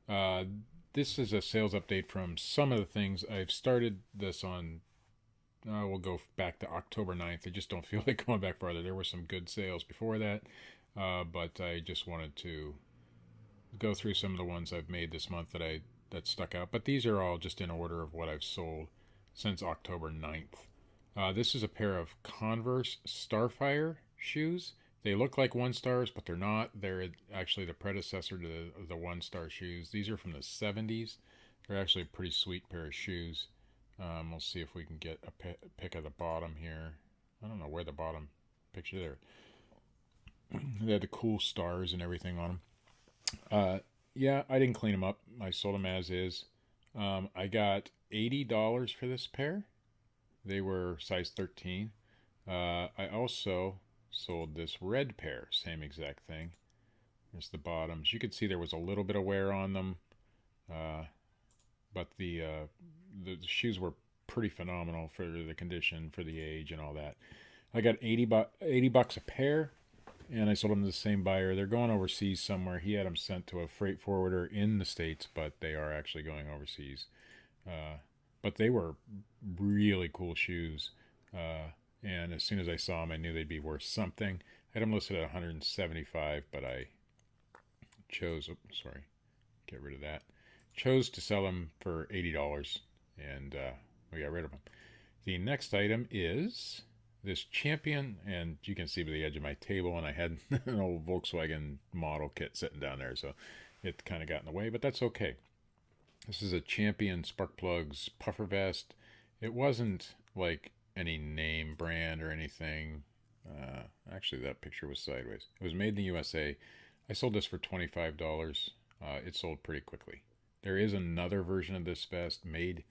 Uh, this is a sales update from some of the things. I've started this on, we'll go back to October 9th. I just don't feel like going back farther. There were some good sales before that, but I just wanted to go through some of the ones I've made this month that stuck out. But these are all just in order of what I've sold since October 9th. This is a pair of Converse Starfire shoes. They look like one stars, but they're not. They're actually the predecessor to the one star shoes. These are from the 70s. They're actually a pretty sweet pair of shoes. We'll see if we can get a pic of the bottom here. I don't know where the bottom picture there. They had the cool stars and everything on them. Yeah, I didn't clean them up. I sold them as is. I got $80 for this pair. They were size 13. I also sold this red pair, same exact thing. There's the bottoms. You could see there was a little bit of wear on them, but the shoes were pretty phenomenal for the condition, for the age, and all that. I got 80 bucks a pair, and I sold them to the same buyer. They're going overseas somewhere. He had them sent to a freight forwarder in the States, but they are actually going overseas. But they were really cool shoes. And as soon as I saw them, I knew they'd be worth something. I had them listed at 175, but I chose, sorry, get rid of that. Chose to sell them for $80, and we got rid of them. The next item is this Champion, and you can see by the edge of my table, and I had an old Volkswagen model kit sitting down there, so it kind of got in the way, but that's okay. This is a Champion Spark Plugs puffer vest. It wasn't like any name brand or anything. Actually, that picture was sideways. It was made in the USA. I sold this for $25. It sold pretty quickly. There is another version of this vest made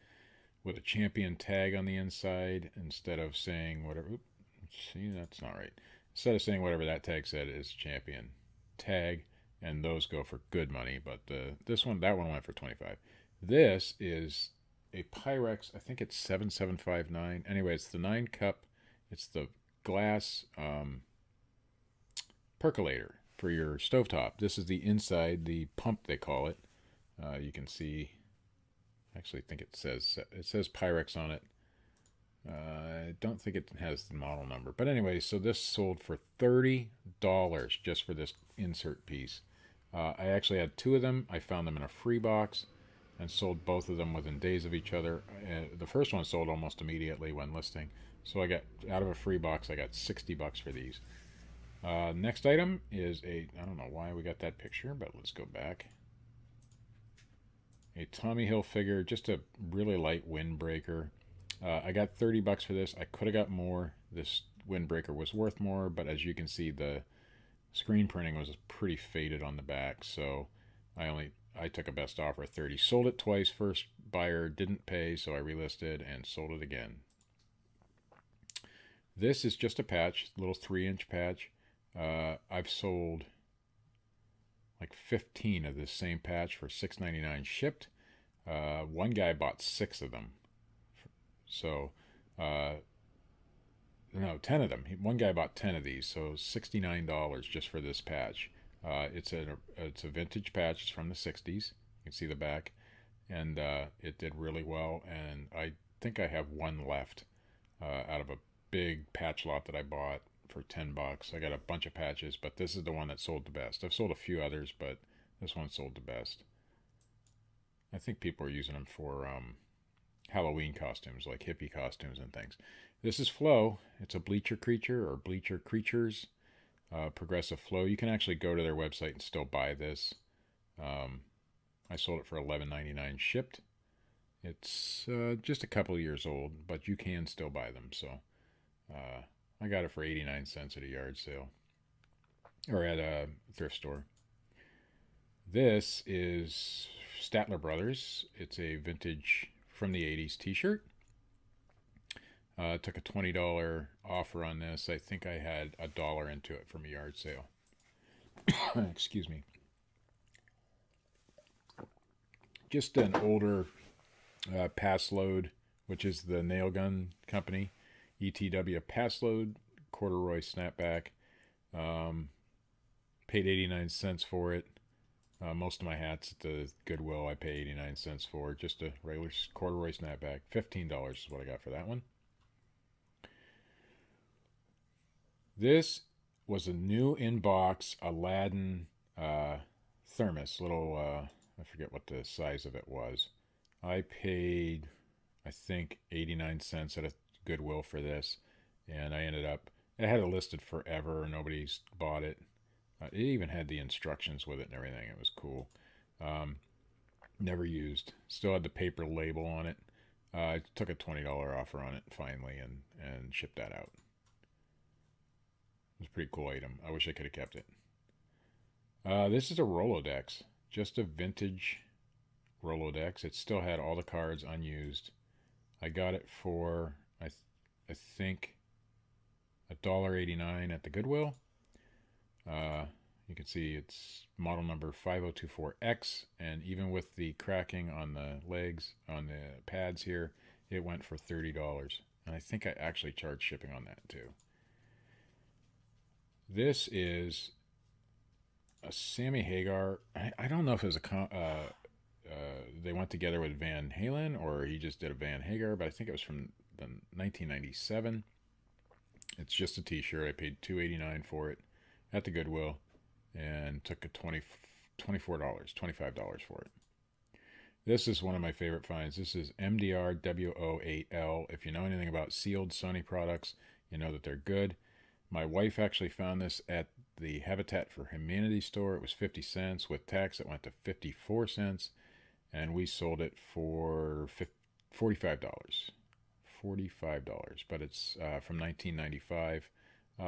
with a Champion tag on the inside instead of saying whatever. Oops, see, that's not right. Instead of saying whatever that tag said, is Champion tag, and those go for good money. But that one went for 25. This is a Pyrex. I think it's 7759. Anyway, it's the 9 cup. It's the glass percolator for your stovetop. This is the inside, the pump they call it. You can see. Actually, I think it says Pyrex on it. I don't think it has the model number, but anyway, so this sold for $30 just for this insert piece. I actually had 2 of them. I found them in a free box and sold both of them within days of each other. The first one sold almost immediately when listing, so I got out of a free box. I got $60 for these. Next item is I don't know why we got that picture, but let's go back. A Tommy Hilfiger, just a really light windbreaker. I got $30 for this. I could have got more. This windbreaker was worth more, but as you can see, the screen printing was pretty faded on the back, so I took a best offer of 30. Sold it twice. First buyer didn't pay, so I relisted and sold it again. This is just a patch, little 3-inch patch. I've sold like 15 of this same patch for $6.99 shipped. One guy bought 6 of them. So, no, 10 of them. One guy bought 10 of these, so $69 just for this patch. It's a vintage patch. It's from the 60s. You can see the back, and it did really well. And I think I have one left out of a big patch lot that I bought for $10. I got a bunch of patches, but this is the one that sold the best. I've sold a few others, but this one sold the best. I think people are using them for Halloween costumes, like hippie costumes and things. This is Flow. It's a Bleacher Creature or Bleacher Creatures progressive flow. You can actually go to their website and still buy this. I sold it for $11.99 shipped. It's just a couple of years old, but you can still buy them. So I got it for 89 cents at a yard sale or at a thrift store. This is Statler Brothers. It's a vintage from the 80s t-shirt. Took a $20 offer on this. I think I had $1 into it from a yard sale. Excuse me. Just an older Pastload, which is the nail gun company. ETW Pastload, corduroy snapback. Paid 89 cents for it. Most of my hats at the Goodwill I pay 89 cents for. Just a regular corduroy snapback. $15 is what I got for that one. This was a new in-box Aladdin Thermos. Little, I forget what the size of it was. I paid, I think, 89 cents at a Goodwill for this. And I ended up, it had it listed forever. Nobody's bought it. It even had the instructions with it and everything. It was cool. Um, Never used. Still had the paper label on it. I took a $20 offer on it finally and shipped that out. It was a pretty cool item. I wish I could have kept it. This is a Rolodex. Just a vintage Rolodex. It still had all the cards unused. I got it for, I think, $1.89 at the Goodwill. You can see it's model number 5024X, and even with the cracking on the legs, on the pads here, it went for $30. And I think I actually charged shipping on that too. This is a Sammy Hagar. I don't know if it was they went together with Van Halen or he just did a Van Hagar, but I think it was from the 1997. It's just a t-shirt. I paid $2.89 for it at the Goodwill and took a $24, $25 for it. This is one of my favorite finds. This is MDRWO8L. If you know anything about sealed Sony products, you know that they're good. My wife actually found this at the Habitat for Humanity store. It was 50 cents. With tax, it went to 54 cents. And we sold it for $45. $45. But it's from 1995.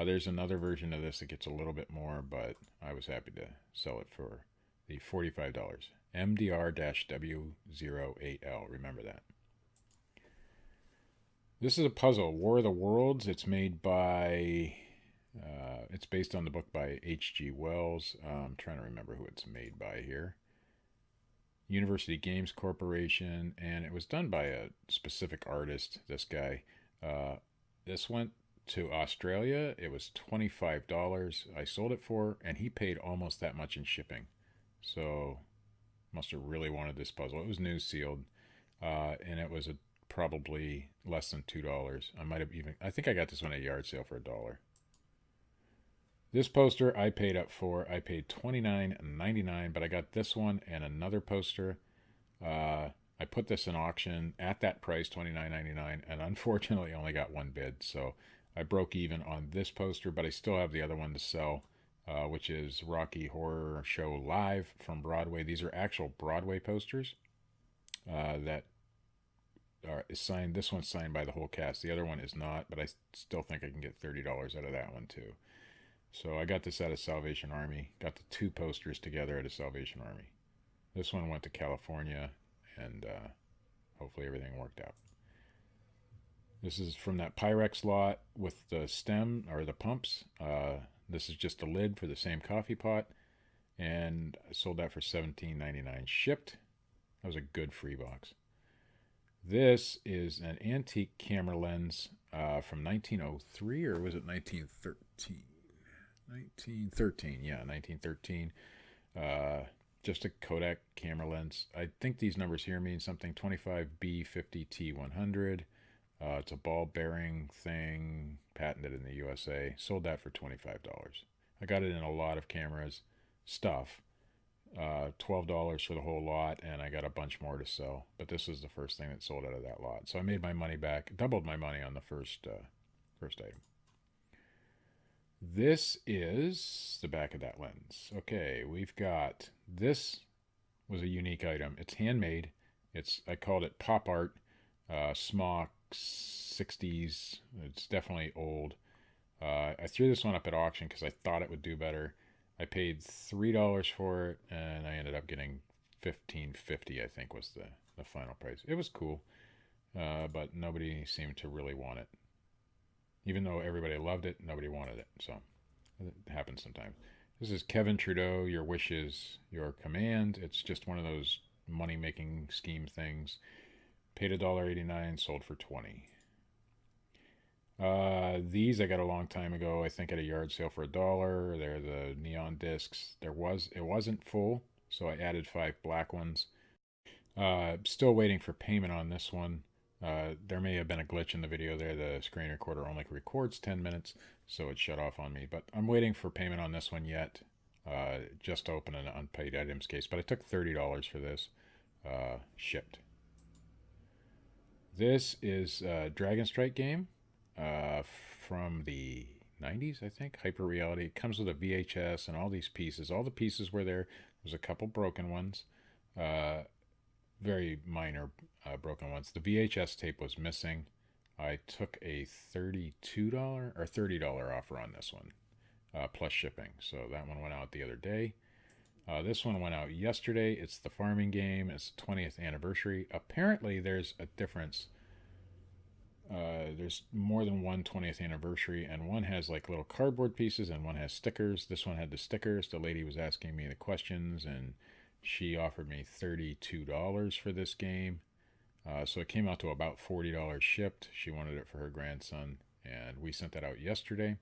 There's another version of this that gets a little bit more, but I was happy to sell it for the $45. MDR-W08L. Remember that. This is a puzzle, War of the Worlds. It's made by, it's based on the book by H.G. Wells. I'm trying to remember who it's made by here. University Games Corporation, and it was done by a specific artist, this guy. This went to Australia. It was $25 I sold it for, and he paid almost that much in shipping. So must have really wanted this puzzle. It was new sealed, and it was probably less than $2. I think I got this one at a yard sale for $1. This poster I paid up for. I paid $29.99, but I got this one and another poster. I put this in auction at that price, $29.99, and unfortunately only got one bid. So I broke even on this poster, but I still have the other one to sell, which is Rocky Horror Show Live from Broadway. These are actual Broadway posters that is signed. This one's signed by the whole cast. The other one is not, but I still think I can get $30 out of that one too. So I got this at a Salvation Army. Got the two posters together at a Salvation Army. This one went to California, and hopefully everything worked out. This is from that Pyrex lot with the stem, or the pumps. This is just a lid for the same coffee pot, and I sold that for $17.99 shipped. That was a good free box. This is an antique camera lens from 1903, or was it 1913? 1913, yeah, 1913. Just a Kodak camera lens. I think these numbers here mean something. 25B50T100. It's a ball bearing thing, patented in the USA. Sold that for $25. I got it in a lot of cameras stuff. $12 for the whole lot, and I got a bunch more to sell. But this was the first thing that sold out of that lot. So I made my money back, doubled my money on the first item. This is the back of that lens. Okay, we've got, this was a unique item. It's handmade. I called it Pop Art Smock 60s. It's definitely old. I threw this one up at auction because I thought it would do better. I paid $3 for it, and I ended up getting $15.50, I think was the final price. It was cool, but nobody seemed to really want it. Even though everybody loved it, nobody wanted it. So it happens sometimes. This is Kevin Trudeau, Your Wish is Your Command. It's just one of those money-making scheme things. Paid $1.89, sold for $20. These I got a long time ago, I think at a yard sale for $1. They're the neon discs. It wasn't full. so I added 5 black ones. Still waiting for payment on this one. There may have been a glitch in the video there. The screen recorder only records 10 minutes, so it shut off on me. But I'm waiting for payment on this one yet. Just to open an unpaid items case. But I took $30 for this. Shipped. This is a Dragon Strike game from the 90s, I think. Hyper Reality. It comes with a VHS and all these pieces. All the pieces were there. There's a couple broken ones. Very minor broken ones. The VHS tape was missing. I took a $32 or $30 offer on this one, plus shipping. So that one went out the other day. This one went out yesterday. It's the farming game. It's the 20th anniversary. Apparently there's a difference. There's more than one 20th anniversary, and one has like little cardboard pieces and one has stickers. This one had the stickers. The lady was asking me the questions, and she offered me $32 for this game. So it came out to about $40 shipped. She wanted it for her grandson, and we sent that out yesterday.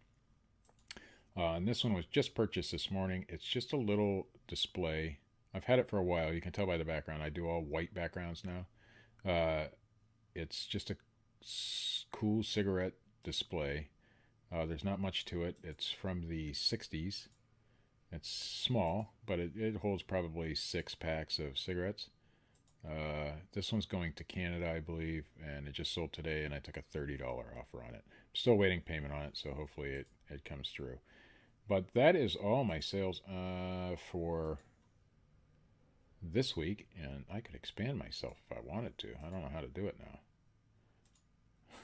And this one was just purchased this morning. It's just a little display. I've had it for a while. You can tell by the background. I do all white backgrounds now. It's just a cool cigarette display. There's not much to it. It's from the 60s. It's small, but it holds probably 6 packs of cigarettes. This one's going to Canada, I believe, and it just sold today, and I took a $30 offer on it. I'm still waiting payment on it, so hopefully it comes through. But that is all my sales for this week, and I could expand myself if I wanted to. I don't know how to do it now.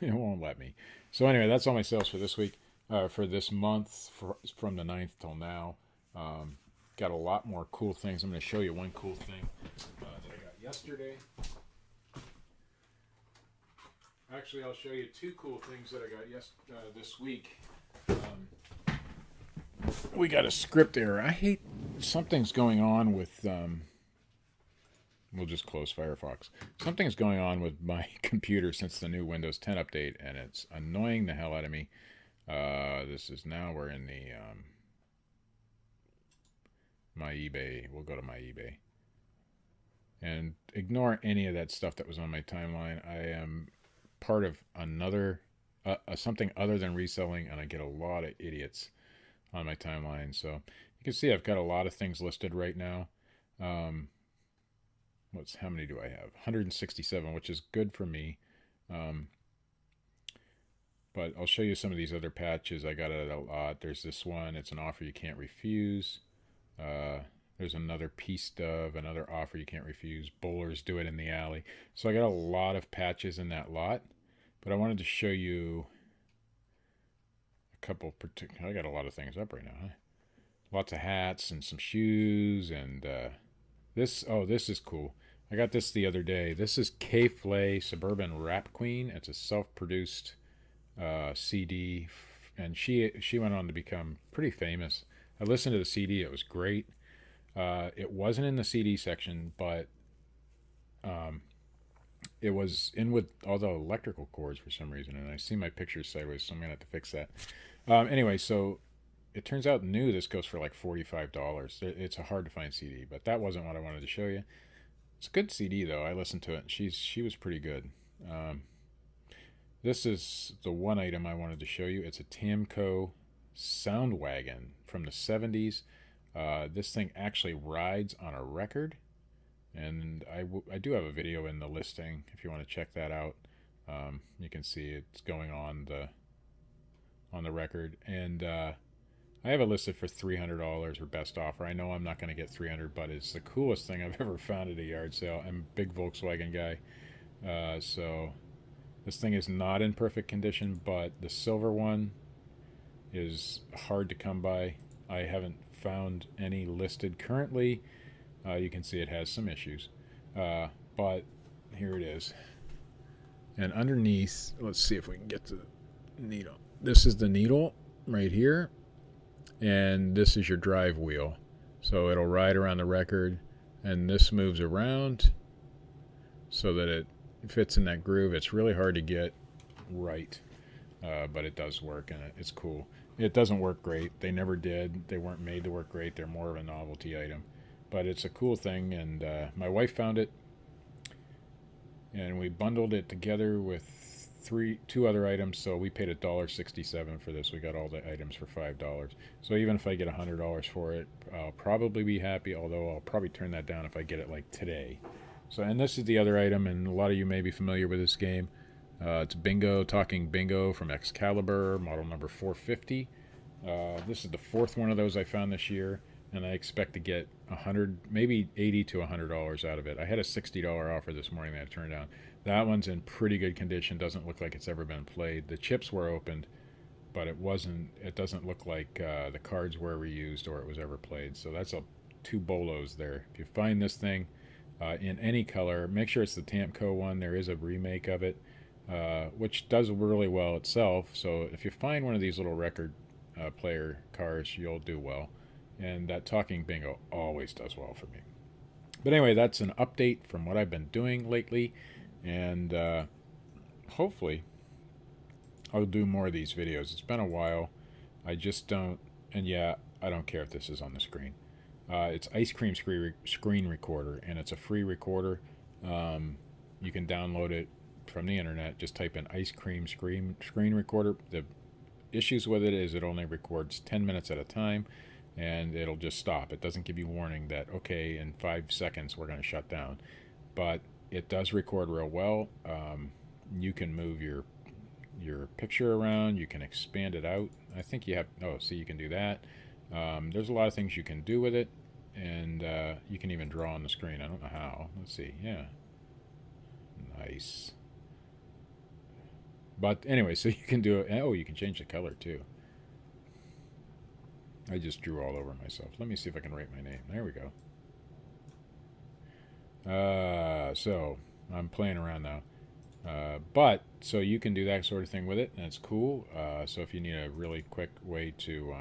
It won't let me. So anyway, that's all my sales for this week, for this month, from the 9th till now. Got a lot more cool things. I'm going to show you one cool thing that I got yesterday. Actually, I'll show you 2 cool things that I got this week. We got a script error. I hate something's going on with we'll just close Firefox. Something's going on with my computer since the new Windows 10 update, and it's annoying the hell out of me. This is now, we're in the my eBay. We'll go to my eBay. And ignore any of that stuff that was on my timeline. I am part of another, something other than reselling, and I get a lot of idiots on my timeline. So you can see I've got a lot of things listed right now. How many do I have? 167, which is good for me. But I'll show you some of these other patches. I got it a lot. There's this one. It's an offer you can't refuse. There's another piece of another offer you can't refuse. Bowlers do it in the alley. So I got a lot of patches in that lot. But I wanted to show you a couple particular. I got a lot of things up right now. Huh? Lots of hats and some shoes and this. Oh, this is cool. I got this the other day. This is K Flay Suburban Rap Queen. It's a self-produced CD, and she went on to become pretty famous. I listened to the CD. It was great. It wasn't in the CD section, but it was in with all the electrical cords for some reason, and I see my pictures sideways, so I'm gonna have to fix that. Anyway, so it turns out new. This goes for like $45. It's a hard to find CD, but that wasn't what I wanted to show you. It's a good CD though. I listened to it, and she was pretty good. This is the one item I wanted to show you. It's a Tamco Sound Wagon from the 70s. This thing actually rides on a record, and I do have a video in the listing if you want to check that out. You can see it's going on the record, and I have it listed for $300 or best offer. I know I'm not going to get $300, but it's the coolest thing I've ever found at a yard sale. I'm a big Volkswagen guy, so this thing is not in perfect condition, but the silver one is hard to come by. I haven't found any listed currently. You can see it has some issues, but here it is. And underneath, let's see if we can get to the needle. This is the needle right here, and this is your drive wheel. So it'll ride around the record, and this moves around so that it fits in that groove. It's really hard to get right, but it does work, and it's cool. It doesn't work great. They never did. They weren't made to work great. They're more of a novelty item. but it's a cool thing, and my wife found it, and we bundled it together with two other items, so we paid $1.67 for this. We got all the items for $5. So even if I get $100 for it, I'll probably be happy, although I'll probably turn that down if I get it like today. So, and this is the other item, and a lot of you may be familiar with this game. It's Bingo, Talking Bingo from Excalibur, model number 450. This is the fourth one of those I found this year, and I expect to get maybe $80 to $100 out of it. I had a $60 offer this morning that I turned down. That one's in pretty good condition. Doesn't look like it's ever been played. The chips were opened, but it doesn't look like the cards were reused or it was ever played. So that's two bolos there. If you find this thing in any color, make sure it's the Tamco one. There is a remake of it, which does really well itself. So if you find one of these little record player cars, you'll do well. And that Talking Bingo always does well for me. But anyway, that's an update from what I've been doing lately. And hopefully I'll do more of these videos. It's been a while. I just don't, and yeah, I don't care if this is on the screen. It's Ice Cream Screen Recorder, and it's a free recorder. You can download it from the internet. Just type in Ice Cream Screen Recorder. The issues with it is it only records 10 minutes at a time, and it'll just stop. It doesn't give you warning that, okay, in 5 seconds we're going to shut down. But it does record real well. You can move your picture around. You can expand it out. I think you have, see, you can do that. There's a lot of things you can do with it, and you can even draw on the screen. I don't know how. Let's see. Yeah. Nice. But anyway, so you can do it. Oh, you can change the color too. I just drew all over myself. Let me see if I can write my name. There we go. So I'm playing around now. But so you can do that sort of thing with it, and it's cool. So if you need a really quick way to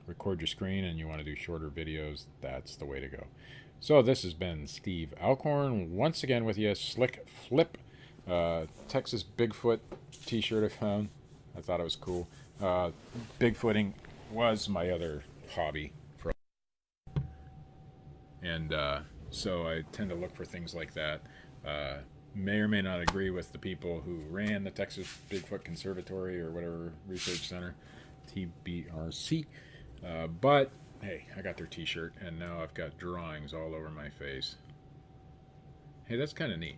record your screen and you want to do shorter videos, that's the way to go. So this has been Steve Alcorn once again with you. Slick Flip Texas Bigfoot t-shirt I found. I thought it was cool. Bigfooting was my other hobby for, and so I tend to look for things like that. May or may not agree with the people who ran the Texas Bigfoot Conservatory or whatever research center, TBRC. But hey, I got their t-shirt, and now I've got drawings all over my face. Hey, that's kind of neat.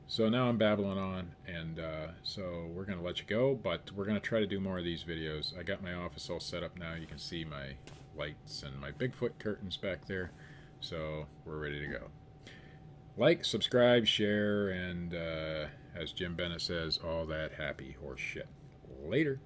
So now I'm babbling on, and so we're going to let you go, but we're going to try to do more of these videos. I got my office all set up now. You can see my lights and my Bigfoot curtains back there. So we're ready to go. Like, subscribe, share, and as Jim Bennett says, all that happy horse shit. Later.